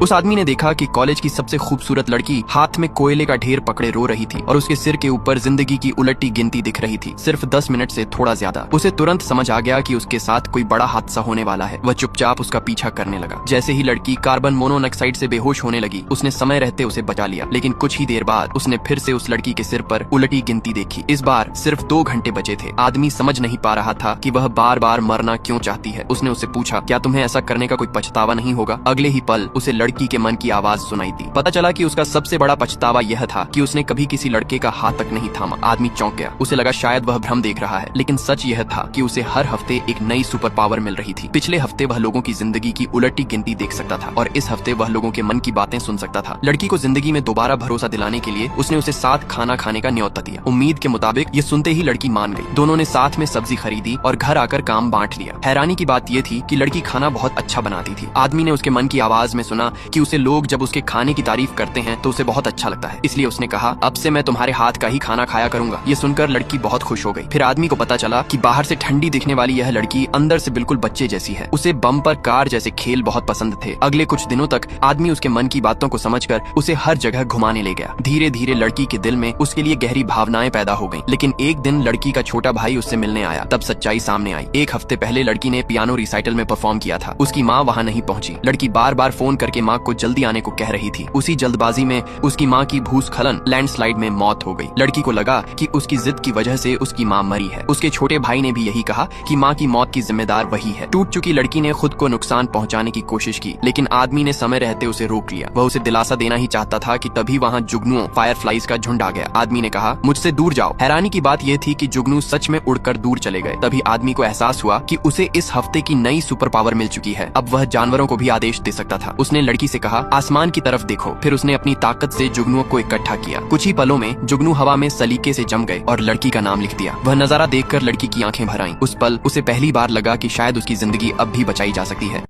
उस आदमी ने देखा कि कॉलेज की सबसे खूबसूरत लड़की हाथ में कोयले का ढेर पकड़े रो रही थी और उसके सिर के ऊपर जिंदगी की उलटी गिनती दिख रही थी, सिर्फ 10 मिनट से थोड़ा ज्यादा। उसे तुरंत समझ आ गया कि उसके साथ कोई बड़ा हादसा होने वाला है। वह चुपचाप उसका पीछा करने लगा। जैसे ही लड़की कार्बन मोनोऑक्साइड से बेहोश होने लगी, उसने समय रहते उसे बचा लिया। लेकिन कुछ ही देर बाद उसने फिर से उस लड़की के सिर पर उलटी गिनती देखी। इस बार सिर्फ 2 घंटे बचे थे। आदमी समझ नहीं पा रहा था कि वह बार बार मरना क्यों चाहती है। उसने उससे पूछा, क्या तुम्हें ऐसा करने का कोई पछतावा नहीं होगा? अगले ही पल उसे लड़की के मन की आवाज सुनाई दी। पता चला कि उसका सबसे बड़ा पछतावा यह था कि उसने कभी किसी लड़के का हाथ तक नहीं थामा। आदमी चौंक गया। उसे लगा शायद वह भ्रम देख रहा है, लेकिन सच यह था कि उसे हर हफ्ते एक नई सुपर पावर मिल रही थी। पिछले हफ्ते वह लोगों की जिंदगी की उलटी गिनती देख सकता था और इस हफ्ते वह लोगों के मन की बातें सुन सकता था। लड़की को जिंदगी में दोबारा भरोसा दिलाने के लिए उसने उसे साथ खाना खाने का न्योता दिया। उम्मीद के मुताबिक ये सुनते ही लड़की मान गई। दोनों ने साथ में सब्जी खरीदी और घर आकर काम बांट लिया। हैरानी की बात यह थी कि लड़की खाना बहुत अच्छा बनाती थी। आदमी ने उसके मन की आवाज में सुना कि उसे लोग जब उसके खाने की तारीफ करते हैं तो उसे बहुत अच्छा लगता है। इसलिए उसने कहा, अब से मैं तुम्हारे हाथ का ही खाना खाया करूंगा। ये सुनकर लड़की बहुत खुश हो गई। फिर आदमी को पता चला कि बाहर से ठंडी दिखने वाली यह लड़की अंदर से बिल्कुल बच्चे जैसी है। उसे बम्पर कार जैसे खेल बहुत पसंद थे। अगले कुछ दिनों तक आदमी उसके मन की बातों को समझकर उसे हर जगह घुमाने ले गया। धीरे धीरे लड़की के दिल में उसके लिए गहरी भावनाएं पैदा हो गईं। लेकिन एक दिन लड़की का छोटा भाई उससे मिलने आया। तब सच्चाई सामने आई। 1 हफ्ते पहले लड़की ने पियानो रिसाइटल में परफॉर्म किया था। उसकी माँ वहाँ नहीं पहुंची। लड़की बार बार फोन करके माँ को जल्दी आने को कह रही थी। उसी जल्दबाजी में उसकी माँ की भूस्खलन लैंडस्लाइड में मौत हो गई। लड़की को लगा कि उसकी जिद की वजह से उसकी माँ मरी है। उसके छोटे भाई ने भी यही कहा कि माँ की मौत की जिम्मेदार वही है। टूट चुकी लड़की ने खुद को नुकसान पहुंचाने की कोशिश की, लेकिन आदमी ने समय रहते उसे रोक लिया। वह उसे दिलासा देना ही चाहता था कि तभी वहाँ जुगनुओं फायरफ्लाइज का झुंड आ गया। आदमी ने कहा, मुझसे दूर जाओ। हैरानी की बात यह थी कि जुगनू सच में उड़कर दूर चले गए। तभी आदमी को एहसास हुआ कि उसे इस हफ्ते की नई सुपर पावर मिल चुकी है। अब वह जानवरों को भी आदेश दे सकता था। उसने लड़की से कहा, आसमान की तरफ देखो। फिर उसने अपनी ताकत से जुगनुओं को इकट्ठा किया। कुछ ही पलों में जुगनू हवा में सलीके से जम गए और लड़की का नाम लिख दिया। वह नजारा देखकर लड़की की आंखें भर आईं। उस पल उसे पहली बार लगा कि शायद उसकी जिंदगी अब भी बचाई जा सकती है।